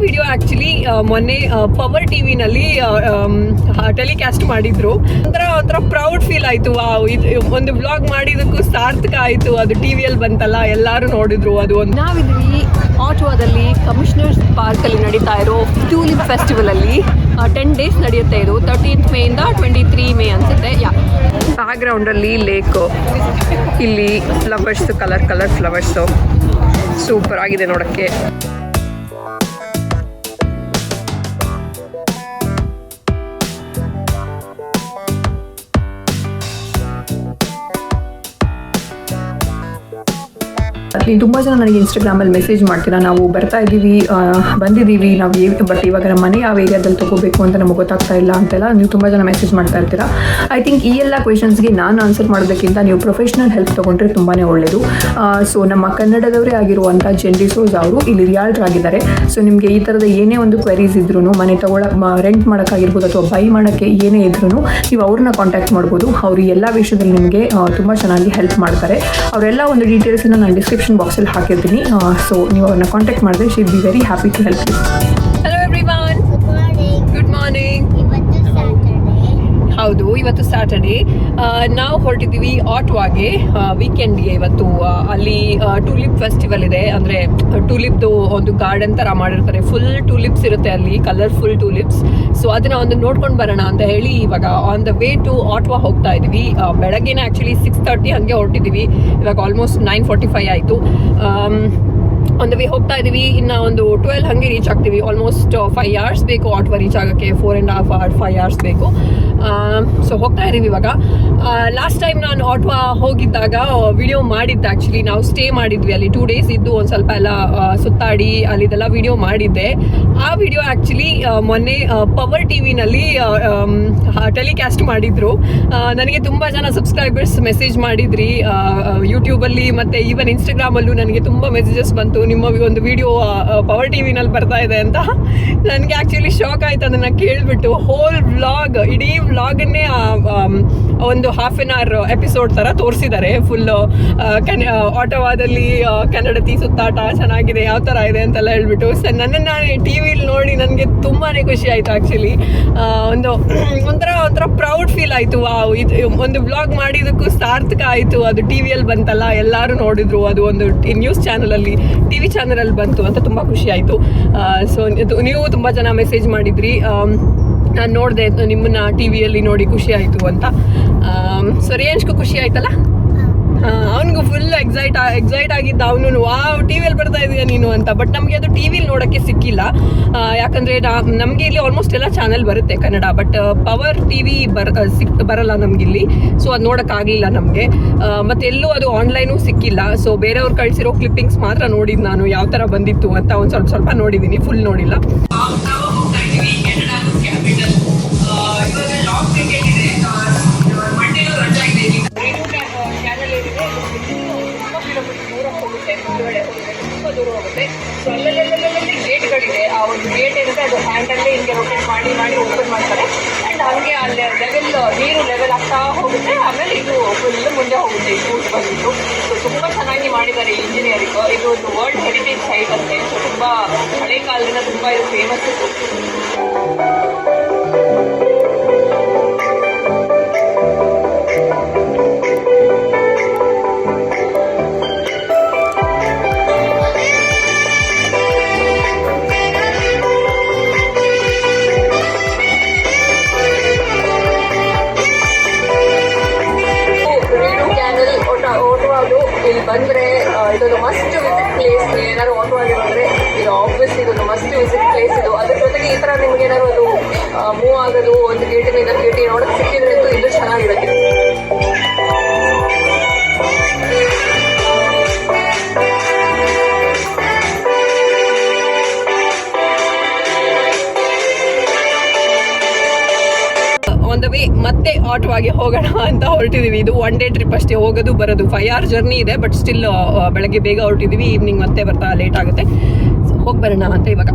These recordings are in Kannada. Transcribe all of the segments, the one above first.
ವಿಡಿಯೋ ಆಕ್ಚುಲಿ ಮೊನ್ನೆ ಪವರ್ ಟಿವಿನಲ್ಲಿ ಟೆಲಿಕಾಸ್ಟ್ ಮಾಡಿದ್ರು. ಒಂಥರ ಪ್ರೌಡ್ ಫೀಲ್ ಆಯ್ತು. ಒಂದು ವ್ಲಾಗ್ ಮಾಡಿದಕ್ಕೂ ಸಾರ್ಥಕ ಆಯ್ತು. ಅದು ಟಿವಿಯಲ್ಲಿ ಬಂತಲ್ಲ, ಎಲ್ಲರೂ ನೋಡಿದ್ರು. ಅದು ಒಂದು ನಾವಿದ್ವಿ ಆಟೋದಲ್ಲಿ ಕಮಿಷನರ್ಸ್ ಪಾರ್ಕ್ ಅಲ್ಲಿ ನಡೀತಾ ಇರೋ ಟ್ಯೂಲಿಪ್ ಫೆಸ್ಟಿವಲ್ ಅಲ್ಲಿ 10 days ನಡೆಯುತ್ತೆ. ಇದು 13th May ಇಂದ 23 May ಅನ್ಸುತ್ತೆ. ಬ್ಯಾಕ್ ಗ್ರೌಂಡ್ ಅಲ್ಲಿ ಲೇಕ್, ಇಲ್ಲಿ ಫ್ಲವರ್ಸ್, ಕಲರ್ ಫ್ಲವರ್ಸ್ ಸೂಪರ್ ಆಗಿದೆ ನೋಡಕ್ಕೆ. ತುಂಬ ಜನ ನನಗೆ ಇನ್ಸ್ಟಾಗ್ರಾಮಲ್ಲಿ ಮೆಸೇಜ್ ಮಾಡ್ತೀರಾ, ನಾವು ಬರ್ತಾ ಇದ್ದೀವಿ, ಬಂದಿದ್ದೀವಿ, ನಾವು ಬಟ್ ಇವಾಗ ನಮ್ಮ ಮನೆ ಯಾವ ಏರಿಯಾದಲ್ಲಿ ತೊಗೋಬೇಕು ಅಂತ ನಮಗೆ ಗೊತ್ತಾಗ್ತಾ ಇಲ್ಲ ಅಂತೆಲ್ಲ ನೀವು ತುಂಬ ಜನ ಮೆಸೇಜ್ ಮಾಡ್ತಾ ಇರ್ತೀರಾ. ಐ ಥಿಂಕ್ ಈ ಎಲ್ಲ ಕ್ವೆಶನ್ಸ್ಗೆ ನಾನು ಆನ್ಸರ್ ಮಾಡೋದಕ್ಕಿಂತ ನೀವು ಪ್ರೊಫೆಷ್ನಲ್ ಹೆಲ್ಪ್ ತೊಗೊಂಡ್ರೆ ತುಂಬಾ ಒಳ್ಳೆಯದು. ಸೊ ನಮ್ಮ ಕನ್ನಡದವರೇ ಆಗಿರುವಂಥ ಡಿಸೋಜಾ ಅವರು ಇಲ್ಲಿ ರಿಯಾಲ್ಟರ್ ಆಗಿದ್ದಾರೆ. ಸೊ ನಿಮಗೆ ಈ ಥರದ ಏನೇ ಒಂದು ಕ್ವೆರೀಸ್ ಇದ್ರೂ, ಮನೆ ರೆಂಟ್ ಮಾಡೋಕ್ಕಾಗಿರ್ಬೋದು ಅಥವಾ ಬೈ ಮಾಡೋಕ್ಕೆ ಏನೇ ಇದ್ರೂ ನೀವು ಅವ್ರನ್ನ ಕಾಂಟ್ಯಾಕ್ಟ್ ಮಾಡ್ಬೋದು. ಅವರು ಎಲ್ಲ ವಿಷಯದಲ್ಲಿ ನಿಮಗೆ ತುಂಬ ಚೆನ್ನಾಗಿ ಹೆಲ್ಪ್ ಮಾಡ್ತಾರೆ. ಅವರೆಲ್ಲ ಒಂದು ಡೀಟೇಲ್ಸನ್ನು ನಾನು ಡಿಸ್ಕ್ರಿಪ್ಷನ್ ಬಾಕ್ಸಲ್ಲಿ ಹಾಕಿರ್ತೀನಿ. ಸೊ ನೀವು ಅವ್ರನ್ನ ಕಾಂಟ್ಯಾಕ್ಟ್ ಮಾಡಿದ್ರೆ she will be very happy to help you. Hello everyone, good morning. ಹೌದು, ಇವತ್ತು ಸ್ಯಾಟರ್ಡೇ. ನಾವು ಹೊರಟಿದ್ದೀವಿ ಆಟ್ವಾಗೆ ವೀಕೆಂಡ್ಗೆ. ಇವತ್ತು ಅಲ್ಲಿ ಟೂಲಿಪ್ ಫೆಸ್ಟಿವಲ್ ಇದೆ. ಅಂದರೆ ಟೂಲಿಪ್ದು ಒಂದು ಗಾರ್ಡನ್ ಥರ ಮಾಡಿರ್ತಾರೆ. ಫುಲ್ ಟೂಲಿಪ್ಸ್ ಇರುತ್ತೆ ಅಲ್ಲಿ, ಕಲರ್ಫುಲ್ ಟೂಲಿಪ್ಸ್. ಸೊ ಅದನ್ನು ಒಂದು ನೋಡ್ಕೊಂಡು ಬರೋಣ ಅಂತ ಹೇಳಿ ಇವಾಗ ಆನ್ ದ ವೇ ಟು ಆಟ್ವಾ ಹೋಗ್ತಾ ಇದ್ದೀವಿ. ಬೆಳಗ್ಗೆನೇ ಆ್ಯಕ್ಚುಲಿ 6:30 ಹಾಗೆ ಹೊರಟಿದ್ದೀವಿ. ಇವಾಗ ಆಲ್ಮೋಸ್ಟ್ 9:45 ಆಯಿತು. ಒಂದು ವೇ ಹೋಗ್ತಾ ಇದ್ದೀವಿ. ಇನ್ನು ಒಂದು 12 ಹಾಗೆ ರೀಚ್ ಆಗ್ತೀವಿ. ಆಲ್ಮೋಸ್ಟ್ 5 hours ಬೇಕು ಆಟ್ವಾ ರೀಚ್ ಆಗೋಕ್ಕೆ. 4.5 hours 5 hours ಬೇಕು. ಸೊ ಹೋಗ್ತಾ ಇದ್ದೀವಿ ಇವಾಗ. ಲಾಸ್ಟ್ ಟೈಮ್ ನಾನು ಆಟ್ವಾ ಹೋಗಿದ್ದಾಗ ವಿಡಿಯೋ ಮಾಡಿದ್ದೆ. ಆ್ಯಕ್ಚುಲಿ ನಾವು ಸ್ಟೇ ಮಾಡಿದ್ವಿ ಅಲ್ಲಿ 2 days ಇದ್ದು ಒಂದು ಸ್ವಲ್ಪ ಎಲ್ಲ ಸುತ್ತಾಡಿ ಅಲ್ಲಿದೆಲ್ಲ ವಿಡಿಯೋ ಮಾಡಿದ್ದೆ. ಆ ವಿಡಿಯೋ ಆ್ಯಕ್ಚುಲಿ ಮೊನ್ನೆ ಪವರ್ ಟಿವಿನಲ್ಲಿ ಟೆಲಿಕಾಸ್ಟ್ ಮಾಡಿದ್ರು. ನನಗೆ ತುಂಬ ಜನ ಸಬ್ಸ್ಕ್ರೈಬರ್ಸ್ ಮೆಸೇಜ್ ಮಾಡಿದ್ರಿ ಯೂಟ್ಯೂಬಲ್ಲಿ ಮತ್ತು ಈವನ್ ಇನ್ಸ್ಟಾಗ್ರಾಮಲ್ಲೂ ನನಗೆ ತುಂಬ ಮೆಸೇಜಸ್ ಬಂತು, ನಿಮ್ಮ ಒಂದು ವಿಡಿಯೋ ಪವರ್ ಟಿವಿನಲ್ಲಿ ಬರ್ತಾ ಇದೆ ಅಂತ. ನನಗೆ ಆ್ಯಕ್ಚುಲಿ ಶಾಕ್ ಆಯ್ತು ಅದನ್ನು ಕೇಳಿಬಿಟ್ಟು. ಹೋಲ್ ವ್ಲಾಗ್, ಇಡೀ ವ್ಲಾಗನ್ನೇ ಒಂದು half an hour ಎಪಿಸೋಡ್ ಥರ ತೋರಿಸಿದ್ದಾರೆ. ಫುಲ್ಲು ಆಟೋವಾದಲ್ಲಿ ಕನ್ನಡತಿ ಸುತ್ತಾಟ ಚೆನ್ನಾಗಿದೆ, ಯಾವ ಥರ ಇದೆ ಅಂತೆಲ್ಲ ಹೇಳ್ಬಿಟ್ಟು. ನನ್ನನ್ನು ಟಿ ವಿಲಿ ನೋಡಿ ನನಗೆ ತುಂಬಾ ಖುಷಿ ಆಯಿತು. ಆ್ಯಕ್ಚುಲಿ ಒಂಥರ ಪ್ರೌಡ್ ಫೀಲ್ ಆಯಿತು. ಒಂದು ವ್ಲಾಗ್ ಮಾಡಿದಕ್ಕೂ ಸಾರ್ಥಕ ಆಯಿತು. ಅದು ಟಿ ವಿಯಲ್ಲಿ ಬಂತಲ್ಲ, ಎಲ್ಲರೂ ನೋಡಿದ್ರು. ಅದು ಒಂದು ನ್ಯೂಸ್ ಚಾನಲಲ್ಲಿ, ಟಿ ವಿ ಚಾನಲಲ್ಲಿ ಬಂತು ಅಂತ ತುಂಬ ಖುಷಿ ಆಯಿತು. ಸೊ ನೀವು ತುಂಬ ಜನ ಮೆಸೇಜ್ ಮಾಡಿದ್ರಿ. ನಾನು ನೋಡಿದೆ ನಿಮ್ಮನ್ನ ಟಿ ವಿಯಲ್ಲಿ ನೋಡಿ ಖುಷಿ ಆಯಿತು ಅಂತ. ಸೊ ರೇಂಜ್ಗೂ ಖುಷಿ ಆಯ್ತಲ್ಲ. ಅವನಿಗೂ ಫುಲ್ ಎಕ್ಸೈಟ್ ಆಗಿದ್ದ. ಅವನು ವಾವ್ ಟಿ ವಿಯಲ್ಲಿ ಬರ್ತಾ ಇದೀಯ ನೀನು ಅಂತ. ಬಟ್ ನಮಗೆ ಅದು ಟಿ ವಿಲಿ ನೋಡೋಕ್ಕೆ ಸಿಕ್ಕಿಲ್ಲ. ಯಾಕಂದರೆ ನಮಗೆ ಇಲ್ಲಿ ಆಲ್ಮೋಸ್ಟ್ ಎಲ್ಲ ಚಾನಲ್ ಬರುತ್ತೆ Kannada, but power T V ಬರಲ್ಲ ನಮಗಿಲ್ಲಿ. ಸೊ ಅದು ನೋಡೋಕ್ಕಾಗಲಿಲ್ಲ ನಮಗೆ. ಮತ್ತು ಎಲ್ಲೂ ಅದು ಆನ್ಲೈನೂ ಸಿಕ್ಕಿಲ್ಲ. ಸೊ ಬೇರೆಯವ್ರು ಕಳಿಸಿರೋ ಕ್ಲಿಪ್ಪಿಂಗ್ಸ್ ಮಾತ್ರ ನೋಡಿದ್ದು ನಾನು, ಯಾವ ಥರ ಬಂದಿತ್ತು ಅಂತ ಒಂದು ಸ್ವಲ್ಪ ನೋಡಿದ್ದೀನಿ, ಫುಲ್ ನೋಡಿಲ್ಲ. ಸೊ ಅಲ್ಲಲ್ಲಿ ಗೇಟ್ಗಳಿದೆ. ಆ ಒಂದು ಗೇಟ್ ಏನಿದೆ ಅದು ಹ್ಯಾಂಡಲ್ಲೇ ಹಿಂಗೆ ರೊಟೇಟ್ ಮಾಡಿ ಓಪನ್ ಮಾಡ್ತಾರೆ. ಆ್ಯಂಡ್ ಹಾಗೆ ಅಲ್ಲಿ ನೀರು ಲೆವೆಲ್ ಆಗ್ತಾ ಹೋಗುತ್ತೆ. ಆಮೇಲೆ ಇದು ಫುಲ್ ಮುಂದೆ ಹೋಗುತ್ತೆ ಈ ರೂಟ್ ಬಂದ್ಬಿಟ್ಟು. ಸೊ ತುಂಬ ಚೆನ್ನಾಗಿ ಮಾಡಿದ್ದಾರೆ ಇಂಜಿನಿಯರಿಂಗ್. ಇದು ಒಂದು ವರ್ಲ್ಡ್ ಹೆರಿಟೇಜ್ ಸೈಟ್ ಅಂತೆ. ಸೊ ತುಂಬ ಹಳೆ ಕಾಲದಿಂದ ತುಂಬ ಇದು ಫೇಮಸ್ ಇತ್ತು. ಇಲ್ಲಿ ಬಂದರೆ ಇದೊಂದು ಮಸ್ಟ್ ವಿಸಿಟ್ ಪ್ಲೇಸ್. ಏನಾದ್ರು ಆಟೋವಾಗಿ ಬಂದರೆ ಇದು ಆಬ್ವಿಯಸ್ ಇದೊಂದು ಮಸ್ಟ್ ವಿಸಿಟ್ ಪ್ಲೇಸ್ ಇದು. ಅದ್ರ ಜೊತೆಗೆ ಈ ಥರ ನಿಮ್ಗೆ ಏನಾದ್ರು ಅದು ಮೂವ್ ಆಗೋದು, ಒಂದು ಗೇಟಿಂದ ಇನ್ನೊಂದು ಗೇಟಿಗೆ ನೋಡೋಕ್ಕೆ ಸಿಕ್ಕಿದ್ರೆ ಇದು ಚೆನ್ನಾಗಿರುತ್ತೆ. ಆನ್ ದ ವೇ ಮತ್ತೆ ಆಟೋವಾಗಿ ಹೋಗೋಣ ಅಂತ ಹೊರಟಿದ್ದೀವಿ. ಇದು 1 day ಟ್ರಿಪ್ ಅಷ್ಟೇ, ಹೋಗೋದು ಬರೋದು. 5 hour ಜರ್ನಿ ಇದೆ. ಬಟ್ ಸ್ಟಿಲ್ ಬೆಳಗ್ಗೆ ಬೇಗ ಹೊರಟಿದ್ದೀವಿ, ಈವ್ನಿಂಗ್ ಮತ್ತೆ ಬರ್ತಾ ಲೇಟ್ ಆಗುತ್ತೆ. ಹೋಗಿ ಬರೋಣ ಅಂತ ಇವಾಗ.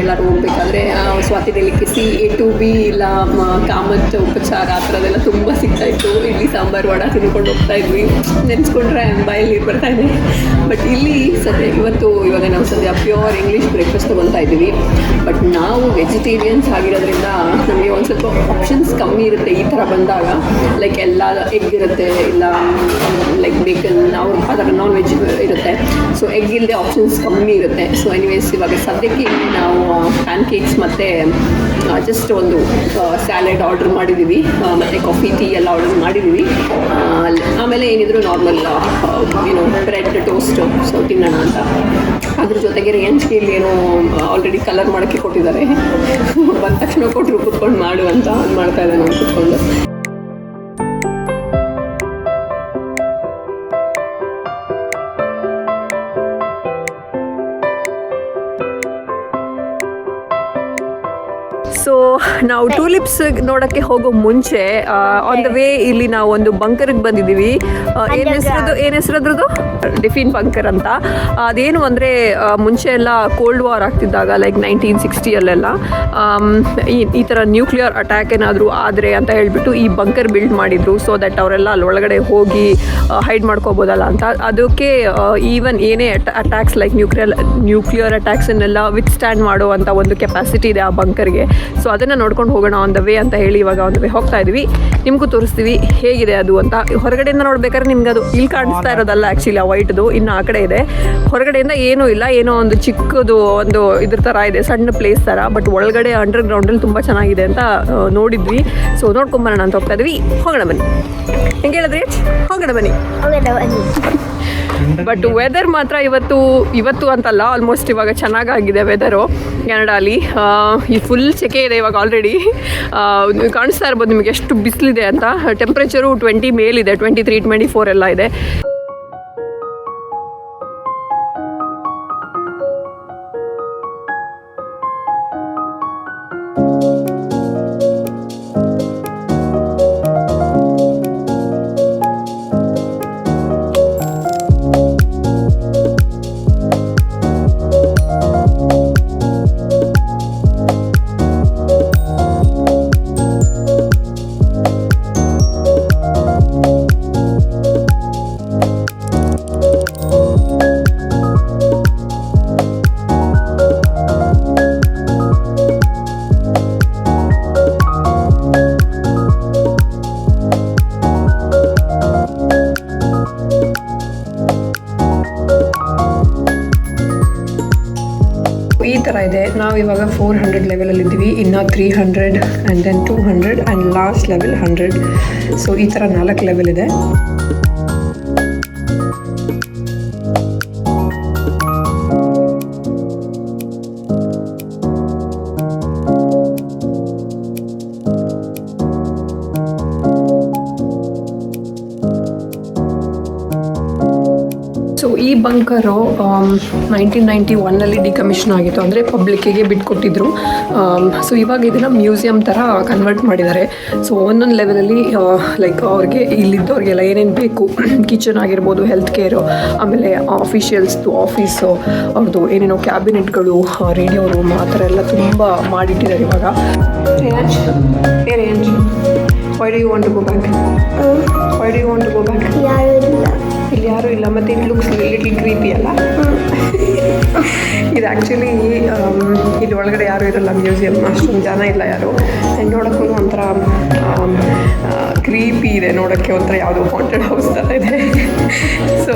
ಎಲ್ಲರೂ ಹೋಗ್ಬೇಕಾದ್ರೆ Swati delicacy A to B ಇಲ್ಲ ಕಾಮತ್ ಉಪಚಾರ ಆ ಥರದ್ದೆಲ್ಲ ತುಂಬ ಸಿಗ್ತಾಯಿತ್ತು. ಇಡ್ಲಿ ಸಾಂಬಾರು ವಡ ತಿನ್ಕೊಂಡು ಹೋಗ್ತಾ ಇದ್ವಿ. ನೆನೆಸ್ಕೊಂಡ್ರೆ ಬಾಯಲ್ಲಿ ಬರ್ತಾ ಇದೆ. ಬಟ್ ಇಲ್ಲಿ ಇವಾಗ ನಾವು ಸದ್ಯ ಪ್ಯೂರ್ ಇಂಗ್ಲೀಷ್ ಬ್ರೇಕ್ಫಾಸ್ಟ್ ತೊಗೊಳ್ತಾ ಇದ್ದೀವಿ. ಬಟ್ ನಾವು ವೆಜಿಟೇರಿಯನ್ಸ್ ಆಗಿರೋದ್ರಿಂದ ನಮಗೆ ಒಂದು ಸ್ವಲ್ಪ ಆಪ್ಷನ್ಸ್ ಕಮ್ಮಿ ಇರುತ್ತೆ ಈ ಥರ ಬಂದಾಗ. ಲೈಕ್ ಎಲ್ಲ ಎಗ್ ಇರುತ್ತೆ, ಇಲ್ಲ ಲೈಕ್ ಬೇಕನ್ ಅದರ ನಾನ್ ವೆಜ್ ಇರುತ್ತೆ. ಸೊ ಎಗ್ ಇಲ್ಲದೆ ಆಪ್ಷನ್ಸ್ ಕಮ್ಮಿ ಇರುತ್ತೆ. ಸೊ ಎನಿವೇಸ್ ಇವಾಗ ಸದ್ಯಕ್ಕೆ ನಾವು ಪ್ಯಾನ್ ಕೇಕ್ಸ್ ಮತ್ತು ಜಸ್ಟ್ ಒಂದು ಸ್ಯಾಲೆಡ್ ಆರ್ಡರ್ ಮಾಡಿದ್ದೀವಿ, ಮತ್ತು ಕಾಫಿ ಟೀ ಎಲ್ಲ ಆರ್ಡರ್ ಮಾಡಿದ್ದೀವಿ. ಆಮೇಲೆ ಏನಿದ್ರು ನಾರ್ಮಲ್ ಬ್ರೆಡ್ ಟೋಸ್ಟು ಸೊ ತಿನ್ನೋಣ ಅಂತ. ಅದ್ರ ಜೊತೆಗೆ ರೇಂಜ್ಗೆ ಇಲ್ಲಿ ಏನೋ ಆಲ್ರೆಡಿ ಕಲರ್ ಮಾಡೋಕ್ಕೆ ಕೊಟ್ಟಿದ್ದಾರೆ. ಬಂದ ತಕ್ಷಣ ಕೊಟ್ಟರು ಕುತ್ಕೊಂಡು ಮಾಡು ಅಂತ ಮಾಡ್ತಾ ಇದ್ದಾನೆ ನಾನು ಕುತ್ಕೊಂಡು. ಸೊ ನಾವು ಟೂಲಿಪ್ಸ್ ನೋಡೋಕ್ಕೆ ಹೋಗೋ ಮುಂಚೆ ಆನ್ ದ ವೇ ಇಲ್ಲಿ ನಾವು ಒಂದು ಬಂಕರ್ಗೆ ಬಂದಿದ್ದೀವಿ. ಏನು ಹೆಸರದ್ರದ್ದು ಡಿಫಿನ್ ಬಂಕರ್ ಅಂತ. ಅದೇನು ಅಂದರೆ ಮುಂಚೆ ಎಲ್ಲ ಕೋಲ್ಡ್ ವಾರ್ ಆಗ್ತಿದ್ದಾಗ ಲೈಕ್ 1960 ಈ ಥರ ನ್ಯೂಕ್ಲಿಯರ್ ಅಟ್ಯಾಕ್ ಏನಾದರೂ ಆದರೆ ಅಂತ ಹೇಳಿಬಿಟ್ಟು ಈ ಬಂಕರ್ ಬಿಲ್ಡ್ ಮಾಡಿದ್ರು. ಸೊ ದಟ್ ಅವರೆಲ್ಲ ಅಲ್ಲಿ ಒಳಗಡೆ ಹೋಗಿ ಹೈಡ್ ಮಾಡ್ಕೋಬೋದಲ್ಲ ಅಂತ. ಅದಕ್ಕೆ ಈವನ್ ಏನೇ ಅಟ್ಯಾಕ್ಸ್ ಲೈಕ್ ನ್ಯೂಕ್ಲಿಯರ್ ಅಟ್ಯಾಕ್ಸನ್ನೆಲ್ಲ ವಿತ್ ಸ್ಟ್ಯಾಂಡ್ ಮಾಡೋ ಅಂತ ಒಂದು ಕೆಪಾಸಿಟಿ ಇದೆ ಆ ಬಂಕರ್ಗೆ. ಸೊ ಅದನ್ನು ನೋಡ್ಕೊಂಡು ಹೋಗೋಣ ಆನ್ ದ ವೇ ಅಂತ ಹೇಳಿ ಇವಾಗ ಆನ್ ದ ವೇ ಹೋಗ್ತಾ ಇದ್ವಿ. ನಿಮಗೂ ತೋರಿಸ್ತೀವಿ ಹೇಗಿದೆ ಅದು ಅಂತ. ಹೊರಗಡೆಯಿಂದ ನೋಡ್ಬೇಕಾದ್ರೆ ನಿಮ್ಗೆ ಅದು ಇಲ್ಲಿ ಕಾಣಿಸ್ತಾ ಇರೋದಲ್ಲ ಆ್ಯಕ್ಚುಲಿ ಆ ವೈಟ್ದು, ಇನ್ನು ಆ ಕಡೆ ಇದೆ. ಹೊರಗಡೆಯಿಂದ ಏನೂ ಇಲ್ಲ, ಏನೋ ಒಂದು ಚಿಕ್ಕದು ಒಂದು ಇದ್ರ ಥರ ಇದೆ, ಸಣ್ಣ ಪ್ಲೇಸ್ ಥರ. ಬಟ್ ಒಳಗಡೆ ಅಂಡರ್ಗ್ರೌಂಡಲ್ಲಿ ತುಂಬ ಚೆನ್ನಾಗಿದೆ ಅಂತ ನೋಡಿದ್ವಿ. ಸೊ ನೋಡ್ಕೊಂಬರೋಣ ಅಂತ ಹೋಗ್ತಾ ಇದ್ವಿ. ಹೋಗೋಣ ಬನ್ನಿ. ಹೆಂಗೆ ಹೇಳಿದ್ರಿ? ಹೋಗೋಣ ಬನ್ನಿ. ಬಟ್ ವೆದರ್ ಮಾತ್ರ ಇವತ್ತು ಅಂತಲ್ಲ, ಆಲ್ಮೋಸ್ಟ್ ಇವಾಗ ಚೆನ್ನಾಗಾಗಿದೆ ವೆದರು ಕೆನಡಾಲಿ. ಈ ಫುಲ್ ಸೆಕೆ ಇದೆ ಇವಾಗ ಆಲ್ರೆಡಿ. ಕಾಣಿಸ್ತಾ ಇರ್ಬೋದು ನಿಮಗೆ ಎಷ್ಟು ಬಿಸಿಲಿದೆ ಅಂತ. ಟೆಂಪ್ರೇಚರು 20 ಮೇಲಿದೆ, 23, 24 ಎಲ್ಲ ಇದೆ. ಈ ಥರ ಇದೆ. ನಾವು ಇವಾಗ 400 ಲೆವೆಲಲ್ಲಿ ಇದ್ದೀವಿ. ಇನ್ನು 300 and then 200 and last level 100. So ಈ ಥರ 4 ಲೆವೆಲ್ ಇದೆ. ಸೊ ಈ ಬಂಕರು 1991 ಡಿಕಮಿಷನ್ ಆಗಿತ್ತು, ಅಂದರೆ ಪಬ್ಲಿಕ್ಕಿಗೆ ಬಿಟ್ಕೊಟ್ಟಿದ್ರು. ಸೊ ಇವಾಗ ಇದನ್ನು ಮ್ಯೂಸಿಯಂ ಥರ ಕನ್ವರ್ಟ್ ಮಾಡಿದ್ದಾರೆ. ಸೊ ಒಂದೊಂದು ಲೆವೆಲಲ್ಲಿ ಲೈಕ್ ಅವ್ರಿಗೆ ಇಲ್ಲಿದ್ದವ್ರಿಗೆಲ್ಲ ಏನೇನು ಬೇಕು, ಕಿಚನ್ ಆಗಿರ್ಬೋದು, ಹೆಲ್ತ್ ಕೇರು, ಆಮೇಲೆ ಆಫೀಷಿಯಲ್ಸ್ದು ಆಫೀಸು, ಅವ್ರದ್ದು ಏನೇನೋ ಕ್ಯಾಬಿನೆಟ್ಗಳು, ರೇಡಿಯೋ ರೂಮ್ ಆ ಥರ ಎಲ್ಲ ತುಂಬ ಮಾಡಿಟ್ಟಿದ್ದಾರೆ ಇವಾಗ. Why do you want to go back? Why do you want to go back? ಇಲ್ಲಿ ಯಾರೂ ಇಲ್ಲ. ಮತ್ತು ಇಟ್ ಲುಕ್ಸ್ ಲಿಟಲ್ ಕ್ರೀಪಿ ಅಲ್ಲ. ಇದು ಆ್ಯಕ್ಚುಲಿ ಇಲ್ಲಿ ಒಳಗಡೆ ಯಾರೂ ಇರಲ್ಲ, ಮ್ಯೂಸಿಯಂ ಅಷ್ಟೊಂದು ಜನ ಇಲ್ಲ ಯಾರು. ಆ್ಯಂಡ್ ನೋಡೋಕ್ಕೂ ಒಂಥರ ಕ್ರೀಪಿ ಇದೆ ನೋಡೋಕ್ಕೆ, ಒಂಥರ ಯಾವುದೋ ಹಾಂಟೆಡ್ ಹೌಸ್ ಥರ ಇದೆ. ಸೊ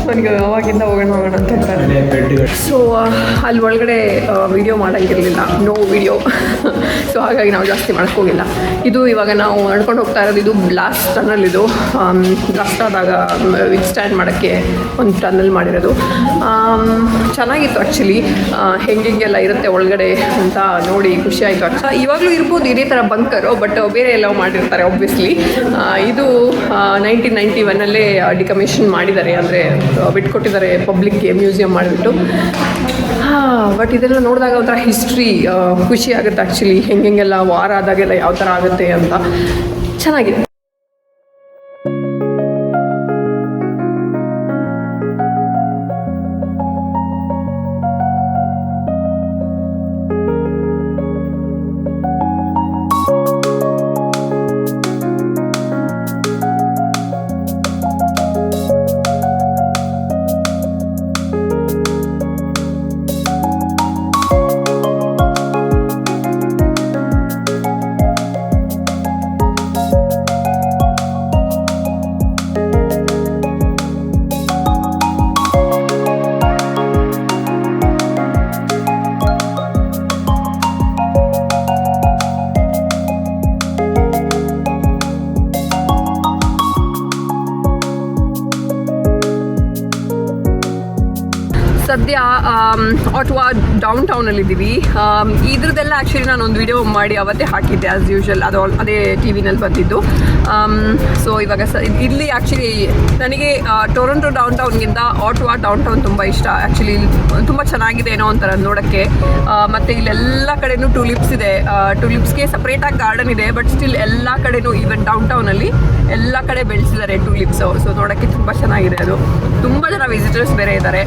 ನನಗೆ ಅವಾಗಿಂದ ಹೋಗೋಣ ಅಂತ ಹೇಳ್ತಾರೆ. ಸೊ ಅಲ್ಲಿ ಒಳಗಡೆ ವಿಡಿಯೋ ಮಾಡೋಂಗಿರಲಿಲ್ಲ, ನೋ ವಿಡಿಯೋ. ಸೊ ಹಾಗಾಗಿ ನಾವು ಜಾಸ್ತಿ ಮಾಡೋಕ್ಕೋಗಿಲ್ಲ. ಇದು ಇವಾಗ ನಾವು ನಡ್ಕೊಂಡು ಹೋಗ್ತಾ ಇರೋದು, ಇದು ಲಾಸ್ಟ್ ಟನಲ್. ಇದು ಲಾಸ್ಟ್ ಆದಾಗ ವಿತ್ ಸ್ಟ್ಯಾಂಡ್ ಮಾಡೋಕ್ಕೆ ಒಂದು ಟನಲ್ ಮಾಡಿರೋದು. ಚೆನ್ನಾಗಿತ್ತು ಆ್ಯಕ್ಚುಲಿ. ಹೆಂಗೆಲ್ಲ ಇರುತ್ತೆ ಒಳಗಡೆ ಅಂತ ನೋಡಿ ಖುಷಿ ಆಯಿತು. ಇವಾಗಲೂ ಇರ್ಬೋದು ಇದೇ ಥರ ಬಂಕರು, ಬಟ್ ಬೇರೆ ಎಲ್ಲ ಮಾಡಿರ್ತಾರೆ ಆಬ್ವಿಯಸ್ಲಿ. ಇದು 1991 ಡಿಕಮಿಷನ್ ಮಾಡಿದ್ದಾರೆ, ಅಂದರೆ ಬಿಟ್ಕೊಟ್ಟಿದ್ದಾರೆ ಪಬ್ಲಿಕ್ಗೆ ಮ್ಯೂಸಿಯಂ ಮಾಡಿಬಿಟ್ಟು. ಬಟ್ ಇದೆಲ್ಲ ನೋಡಿದಾಗ ಒಂಥರ ಹಿಸ್ಟ್ರಿ ಖುಷಿ ಆಗುತ್ತೆ ಆ್ಯಕ್ಚುಲಿ. ಹೆಂಗೆಲ್ಲ ವಾರ ಆದಾಗೆಲ್ಲ ಯಾವ ಥರ ಆಗುತ್ತೆ ಅಂತ ಚೆನ್ನಾಗಿದೆ. ಆಟ್ವಾ ಡೌನ್ ಟೌನಲ್ಲಿದ್ದೀವಿ. ಇದ್ರದ್ದೆಲ್ಲ ಆ್ಯಕ್ಚುಲಿ ನಾನು ಒಂದು ವಿಡಿಯೋ ಮಾಡಿ ಅವತ್ತೇ ಹಾಕಿದ್ದೆ ಆ್ಯಸ್ ಯೂಶುವಲ್, ಅದು ಅದೇ ಟಿ ವಿನಲ್ಲಿ ಬಂದಿದ್ದು. ಸೊ ಇವಾಗ ಇಲ್ಲಿ ಆ್ಯಕ್ಚುಲಿ ನನಗೆ ಟೊರೊಂಟೊ ಡೌನ್ ಟೌನ್ಗಿಂತ ಆಟ್ವಾ ಡೌನ್ ಟೌನ್ ತುಂಬ ಇಷ್ಟ. ಆ್ಯಕ್ಚುಲಿ ತುಂಬ ಚೆನ್ನಾಗಿದೆ ಏನೋ ಒಂಥರ ನೋಡೋಕ್ಕೆ. ಮತ್ತು ಇಲ್ಲೆಲ್ಲ ಕಡೆನೂ ಟೂಲಿಪ್ಸ್ ಇದೆ. ಟೂಲಿಪ್ಸ್ಗೆ ಸಪ್ರೇಟಾಗಿ ಗಾರ್ಡನ್ ಇದೆ, ಬಟ್ ಸ್ಟಿಲ್ ಎಲ್ಲ ಕಡೆನೂ ಈವನ್ ಡೌನ್ ಟೌನಲ್ಲಿ ಎಲ್ಲ ಕಡೆ ಬೆಳೆಸಿದ್ದಾರೆ ಟೂಲಿಪ್ಸು. ಸೊ ನೋಡೋಕ್ಕೆ ತುಂಬ ಚೆನ್ನಾಗಿದೆ. ಅದು ತುಂಬ ಜನ ವಿಸಿಟರ್ಸ್ ಬೇರೆ ಇದ್ದಾರೆ.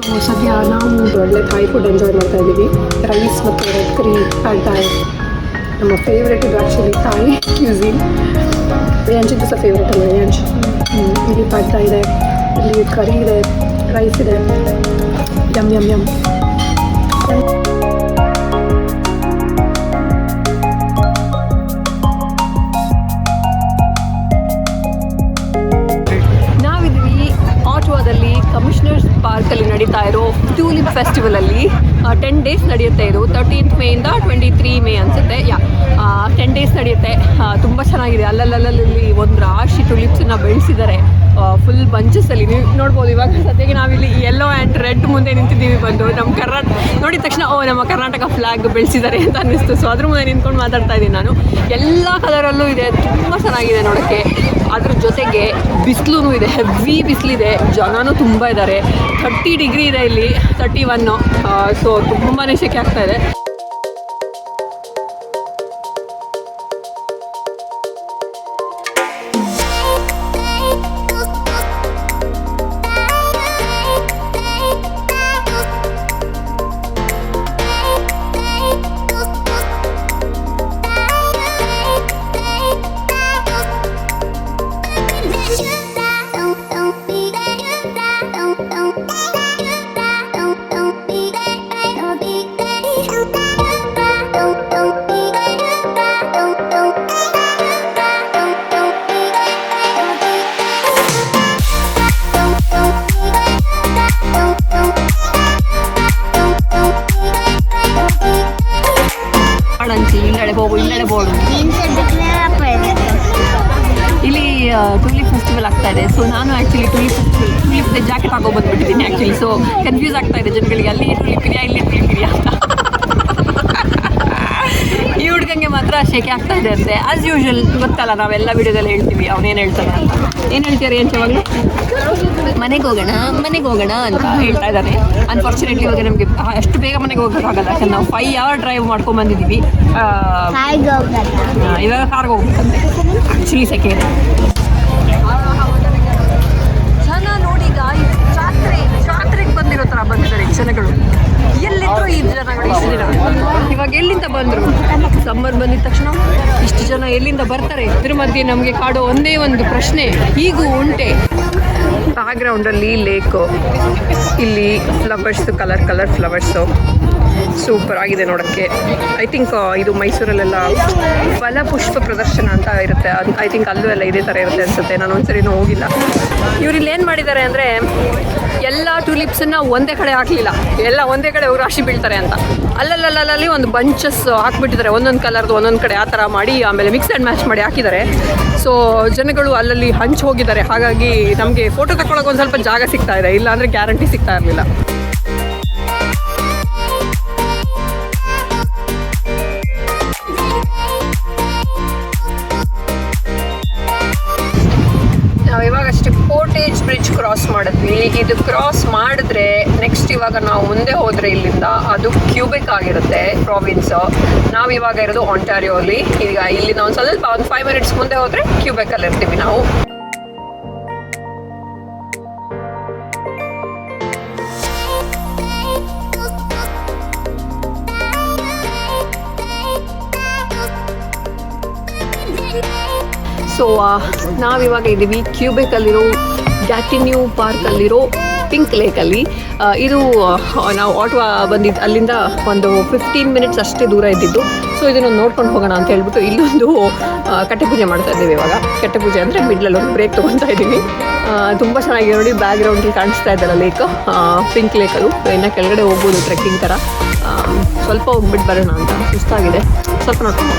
ಸೊ ಸದ್ಯ ನಾವು ಒಳ್ಳೆ ಥಾಯ್ ಫುಡ್ ಎಂಜಾಯ್ ಮಾಡ್ತಾ ಇದ್ದೀವಿ. ರೈಸ್ ಮತ್ತು ರೆಡ್ ಕರಿ ಪ್ಯಾಡ್ ಥಾಯ್ ನಮ್ಮ ಫೇವ್ರೇಟ್. ಇದು ಆ್ಯಕ್ಚುಲಿ ಥಾಯ್ ಕ್ಯೂಸಿನ್. ರಿಯಾಂಚಿದ್ದು ಸಹ ಫೇವ್ರೇಟ್ ಅಲ್ಲ ರಿಯಾಂಚ್. ಇಲ್ಲಿ ಪ್ಯಾಡ್ ಥಾಯ್ ಇದೆ, ಇಲ್ಲಿ ಕರಿ ಇದೆ, ರೈಸ್ ಇದೆ. Yum yum yum. ಆಟ್ವಾದಲ್ಲಿ ಕಮಿಷನರ್ಸ್ ಪಾರ್ಕಲ್ಲಿ ನಡೀತಾ ಇರೋ ಟ್ಯೂಲಿಪ್ ಫೆಸ್ಟಿವಲಲ್ಲಿ 10 ಡೇಸ್ ನಡೆಯುತ್ತೆ. ಇದು 13th ಮೇಯಿಂದ 23 ಮೇ ಅನಿಸುತ್ತೆ. 10 ಡೇಸ್ ನಡೆಯುತ್ತೆ. ತುಂಬ ಚೆನ್ನಾಗಿದೆ. ಅಲ್ಲಲ್ಲಿ ಒಂದು ರಾಶಿ ಟುಲಿಪ್ಸನ್ನ ಬೆಳೆಸಿದ್ದಾರೆ ಫುಲ್ ಬಂಚಸಲ್ಲಿ. ನೀವು ನೋಡ್ಬೋದು. ಇವಾಗ ಸದ್ಯಕ್ಕೆ ನಾವಿಲ್ಲಿ ಯೆಲ್ಲೋ ಆ್ಯಂಡ್ ರೆಡ್ ಮುಂದೆ ನಿಂತಿದ್ದೀವಿ. ಬಂದು ನಮ್ಮ ನೋಡಿದ ತಕ್ಷಣ ನಮ್ಮ ಕರ್ನಾಟಕ ಫ್ಲಾಗ್ ಬೆಳೆಸಿದ್ದಾರೆ ಅಂತ ಅನ್ನಿಸ್ತು. ಸೊ ಅದ್ರ ಮುಂದೆ ನಿಂತ್ಕೊಂಡು ಮಾತಾಡ್ತಾ ಇದ್ದೀನಿ ನಾನು. ಎಲ್ಲ ಕಲರಲ್ಲೂ ಇದೆ, ತುಂಬ ಚೆನ್ನಾಗಿದೆ ನೋಡೋಕ್ಕೆ. ಅದ್ರ ಜೊತೆಗೆ ಬಿಸಿಲು ಇದೆ, ಹೆವಿ ಬಿಸಿಲಿದೆ, ಜನನೂ ತುಂಬ ಇದ್ದಾರೆ. 30 ಡಿಗ್ರಿ ಇದೆ ಇಲ್ಲಿ, 31. ಸೊ ತುಂಬಾ ಸೆಕೆ ಆಗ್ತಾ ಇದೆ. ಇಲ್ಲಿ ಟೂಲಿಪ್ ಫೆಸ್ಟಿವಲ್ ಆಗ್ತಾ ಇದೆ. ಸೊ ನಾನು ಆ್ಯಕ್ಚುಲಿ ಟೂಲಿಪ್ ಜಾಕೆಟ್ ಬಂದ್ಬಿಟ್ಟಿದ್ದೀನಿ ಆ್ಯಕ್ಚುಲಿ. ಸೊ ಕನ್ಫ್ಯೂಸ್ ಆಗ್ತಾ ಇದೆ ಜನಗಳಿಗೆ, ಅಲ್ಲಿ ಟೂಲಿಪ್ ಇದೆಯಾ ಇಲ್ಲಿ ಟೂಲಿಪ್ ಇದೆಯಾ ಅಂತ. ಈ ಹುಡುಗಂಗೆ ಮಾತ್ರ ಶೆಕೆ ಆಗ್ತಾ ಇದೆ ಅಂತೆ. ಆ್ಯಸ್ ಯೂಶುವಲ್ ಗೊತ್ತಲ್ಲ, ನಾವೆಲ್ಲ ವಿಡಿಯೋದಲ್ಲಿ ಹೇಳ್ತೀವಿ ಅವನೇನು ಹೇಳ್ತಾನೆ ಅಂತ. ಏನು ಹೇಳ್ತೀರಿ ಅಂತ ಯಾವಾಗಲೂ ಮನೆಗೆ ಹೋಗೋಣ ಅಂತ ಹೇಳ್ತಾ ಇದ್ದಾನೆ. ಅನ್ಫಾರ್ಚುನೇಟ್ಲಿ ಇವಾಗ ನಮಗೆ ಅಷ್ಟು ಬೇಗ ಮನೆಗೆ ಹೋಗೋಕ್ಕಾಗಲ್ಲ. ಯಾಕಂದ್ರೆ ನಾವು 5 hour ಡ್ರೈವ್ ಮಾಡ್ಕೊಂಡು ಬಂದಿದ್ದೀವಿ. ಇವಾಗ ಕಾರ್ಗೆ ಹೋಗ್ಬೇಕಂತೆ. ಆ್ಯಕ್ಚುಲಿ ಸೆಕೆ ಇದೆ. ಜನ ನೋಡಿ, ಈಗ ಜಾತ್ರೆಗೆ ಬಂದಿರೋ ಥರ ಬಂದಿದ್ದಾರೆ ಜನಗಳು. ಎಲ್ಲಿದ್ರು ಈ ಜನಗಳು ಇಷ್ಟು ದಿನ. ಇವಾಗ ಎಲ್ಲಿಂದ ಬಂದರು? ಸಮ್ಮರ್ ಬಂದಿದ ತಕ್ಷಣ ಇಷ್ಟು ಜನ ಎಲ್ಲಿಂದ ಬರ್ತಾರೆ? ಇದ್ರ ಮಧ್ಯೆ ನಮಗೆ ಕಾಡೋ ಒಂದೇ ಒಂದು ಪ್ರಶ್ನೆ ಹೀಗೂ ಉಂಟೆ. ಬ್ಯಾಕ್ಗ್ರೌಂಡಲ್ಲಿ ಲೇಕು, ಇಲ್ಲಿ ಫ್ಲವರ್ಸು, ಕಲರ್ ಫ್ಲವರ್ಸು ಸೂಪರ್ ಆಗಿದೆ ನೋಡೋಕ್ಕೆ. ಐ ಥಿಂಕ್ ಇದು ಮೈಸೂರಲ್ಲೆಲ್ಲ ಫಲಪುಷ್ಪ ಪ್ರದರ್ಶನ ಅಂತ ಇರುತ್ತೆ. ಐ ಥಿಂಕ್ ಅಲ್ಲೂ ಎಲ್ಲ ಇದೇ ಥರ ಇರುತ್ತೆ ಅನಿಸುತ್ತೆ. ನಾನು ಒಂದ್ಸರಿನೂ ಹೋಗಿಲ್ಲ. ಇವ್ರು ಇಲ್ಲಿ ಏನು ಮಾಡಿದ್ದಾರೆ ಅಂದರೆ, ಎಲ್ಲ ಟೂಲಿಪ್ಸನ್ನು ಒಂದೇ ಕಡೆ ಹಾಕಲಿಲ್ಲ, ಎಲ್ಲ ಒಂದೇ ಕಡೆ ರಾಶಿ ಬೀಳ್ತಾರೆ ಅಂತ ಅಲ್ಲಲ್ಲಿ ಒಂದು ಬಂಚಸ್ ಹಾಕ್ಬಿಟ್ಟಿದ್ದಾರೆ. ಒಂದೊಂದು ಕಲರ್ದು ಒಂದೊಂದು ಕಡೆ ಆ ಥರ ಮಾಡಿ ಆಮೇಲೆ ಮಿಕ್ಸ್ ಆ್ಯಂಡ್ ಮ್ಯಾಚ್ ಮಾಡಿ ಹಾಕಿದ್ದಾರೆ. ಸೊ ಜನಗಳು ಅಲ್ಲಲ್ಲಿ ಹಂಚಿ ಹೋಗಿದ್ದಾರೆ. ಹಾಗಾಗಿ ನಮಗೆ ಫೋಟೋ ತಗೊಳ್ಳೋಕೆ ಒಂದು ಸ್ವಲ್ಪ ಜಾಗ ಸಿಗ್ತಾ ಇದೆ, ಇಲ್ಲಾಂದರೆ ಗ್ಯಾರಂಟಿ ಸಿಗ್ತಾ ಇರಲಿಲ್ಲ. ಇವಾಗಷ್ಟೇ ಪೋರ್ಟೇಜ್ ಬ್ರಿಡ್ಜ್ ಕ್ರಾಸ್ ಮಾಡಿದ್ವಿ. ಇದು ಕ್ರಾಸ್ ಮಾಡಿದ್ರೆ ನೆಕ್ಸ್ಟ್ ಇವಾಗ ನಾವು ಮುಂದೆ ಹೋದರೆ ಇಲ್ಲಿಂದ ಅದು ಕ್ಯೂಬೆಕ್ ಆಗಿರುತ್ತೆ ಪ್ರಾವಿನ್ಸ್. ನಾವು ಇವಾಗ ಇರೋದು ಆಂಟಾರಿಯೋ ಅಲ್ಲಿ. ಈಗ ಇಲ್ಲಿಂದ ಒಂದು ಸ್ವಲ್ಪ ಒಂದು 5 minutes ಮುಂದೆ ಹೋದರೆ ಕ್ಯೂಬೆಕಲ್ಲಿ ಇರ್ತೀವಿ ನಾವು. ಸೊ ನಾವಿವಾಗ ಇದ್ದೀವಿ ಕ್ಯೂಬೆಕಲ್ಲಿರೋ ಗ್ಯಾಟಿನ್ಯೂ ಪಾರ್ಕಲ್ಲಿರೋ ಪಿಂಕ್ ಲೇಕಲ್ಲಿ. ಇದು ನಾವು ಆಟ್ವಾ ಬಂದಿದ್ದು ಅಲ್ಲಿಂದ ಒಂದು 15 minutes ಅಷ್ಟೇ ದೂರ ಇದ್ದಿದ್ದು. ಸೊ ಇದನ್ನು ನೋಡ್ಕೊಂಡು ಹೋಗೋಣ ಅಂತ ಹೇಳ್ಬಿಟ್ಟು ಇಲ್ಲೊಂದು ಕಟ್ಟೆ ಪೂಜೆ ಮಾಡ್ತಾ ಇದ್ದೀವಿ. ಇವಾಗ ಕಟ್ಟೆ ಪೂಜೆ ಅಂದರೆ ಮಿಡ್ಲಲ್ಲಿ ಒಂದು ಬ್ರೇಕ್ ತೊಗೊತಾ ಇದ್ದೀವಿ. ತುಂಬ ಚೆನ್ನಾಗಿದೆ ನೋಡಿ, ಬ್ಯಾಕ್ಗ್ರೌಂಡಲ್ಲಿ ಕಾಣಿಸ್ತಾ ಇದ್ದಲ್ಲ ಲೇಕ್, ಪಿಂಕ್ ಲೇಕದು. ಇನ್ನು ಕೆಳಗಡೆ ಹೋಗ್ಬೋದು ಟ್ರೆಕ್ಕಿಂಗ್ ಥರ. ಸ್ವಲ್ಪ ಹೋಗ್ಬಿಟ್ಟು ಬರೋಣ ಅಂತ, ಸುಸ್ತಾಗಿದೆ, ಸ್ವಲ್ಪ ನೋಡ್ಕೊಂಡು.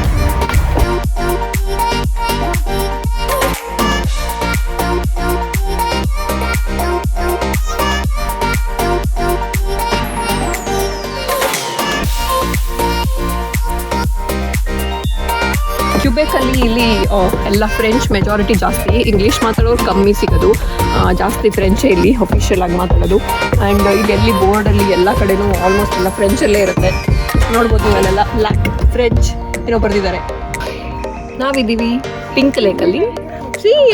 ಕ್ಯುಬೆಕಲ್ಲಿ ಇಲ್ಲಿ ಎಲ್ಲ ಫ್ರೆಂಚ್ ಮೆಜಾರಿಟಿ ಜಾಸ್ತಿ, ಇಂಗ್ಲೀಷ್ ಮಾತಾಡೋರು ಕಮ್ಮಿ ಸಿಗೋದು, ಜಾಸ್ತಿ ಫ್ರೆಂಚೇ ಇಲ್ಲಿ ಅಫಿಷಿಯಲ್ ಆಗಿ ಮಾತಾಡೋದು. ಆ್ಯಂಡ್ ಇಲ್ಲಿ ಎಲ್ಲಿ ಬೋರ್ಡಲ್ಲಿ ಎಲ್ಲ ಕಡೆನೂ ಆಲ್ಮೋಸ್ಟ್ ಎಲ್ಲ ಫ್ರೆಂಚಲ್ಲೇ ಇರುತ್ತೆ. ನೋಡ್ಬೋದು ನೀವು ಅಲ್ಲೆಲ್ಲ ಬ್ಲ್ಯಾಕ್ ಫ್ರೆಂಚ್ ಏನೋ ಬರೆದಿದ್ದಾರೆ. ನಾವಿದ್ದೀವಿ ಪಿಂಕ್ ಲೇಕಲ್ಲಿ.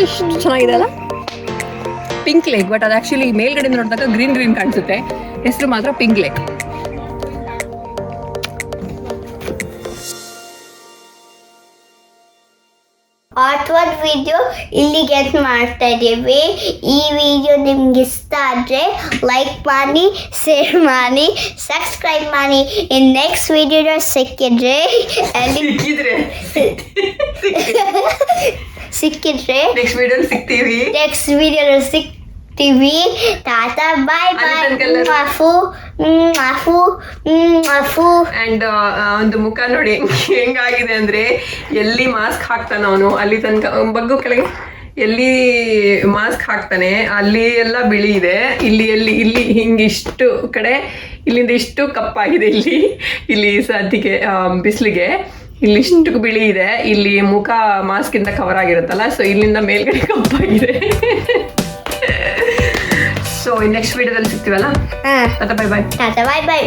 ಎಷ್ಟು ಚೆನ್ನಾಗಿದೆ ಅಲ್ಲ ಪಿಂಕ್ ಲೇಕ್, ಬಟ್ ಅದು ಆ್ಯಕ್ಚುಲಿ ಮೇಲ್ಗಡೆಯಿಂದ ನೋಡಿದಾಗ ಗ್ರೀನ್ ಕಾಣಿಸುತ್ತೆ, ಹೆಸರು ಮಾತ್ರ ಪಿಂಕ್ ಲೇಕ್. ಆರ್ಟ್ವರ್ಡ್ ವಿಡಿಯೋ ಇಲ್ಲಿಗೆ ಎಂಡ್ ಮಾಡ್ತಾ ಇದ್ದೀವಿ. ಈ ವಿಡಿಯೋ ನಿಮ್ಗೆ ಇಷ್ಟ ಆದರೆ ಲೈಕ್ ಮಾಡಿ, ಶೇರ್ ಮಾಡಿ, ಸಬ್ಸ್ಕ್ರೈಬ್ ಮಾಡಿ. ಇನ್ ನೆಕ್ಸ್ಟ್ ವಿಡಿಯೋ ಸಿಕ್ಕಿದ್ರೆ ನೆಕ್ಸ್ಟ್ ವಿಡಿಯೋಲಿ ಸಿಗ್ತೀವಿ. ಟಾಟಾ ಬಾಯ್ ಬಾಯ್. ಅಂಡ್ ಒಂದು ಮುಖ ನೋಡಿ ಹೆಂಗಾಗಿದೆ ಅಂದ್ರೆ, ಎಲ್ಲಿ ಮಾಸ್ಕ್ ಹಾಕ್ತಾನ ಅವನು ಅಲ್ಲಿ ತನಕ ಬಗ್ಗು ಕೆಳಗೆ, ಎಲ್ಲಿ ಮಾಸ್ಕ್ ಹಾಕ್ತಾನೆ ಅಲ್ಲಿ ಎಲ್ಲ ಬಿಳಿ ಇದೆ, ಇಲ್ಲಿ ಹಿಂಗಿಷ್ಟು ಕಡೆ ಇಲ್ಲಿಂದ ಇಷ್ಟು ಕಪ್ಪಾಗಿದೆ, ಇಲ್ಲಿ ಸದ್ಯಕ್ಕೆ ಬಿಸಿಲಿಗೆ ಇಲ್ಲಿ ಇಷ್ಟು ಬಿಳಿ ಇದೆ, ಇಲ್ಲಿ ಮುಖ ಮಾಸ್ಕ್ ಇಂದ ಕವರ್ ಆಗಿರುತ್ತಲ್ಲ, ಸೊ ಇಲ್ಲಿಂದ ಮೇಲ್ಗಡೆ ಕಪ್ಪಾಗಿದೆ. ಸೊ ನೆಕ್ಸ್ಟ್ ವಿಡಿಯೋದಲ್ಲಿ ಸಿಗ್ತೀವಲ್ಲ. ಟಾಟಾ ಬಾಯ್ ಬಾಯ್. ಟಾಟಾ ಬಾಯ್ ಬಾಯ್.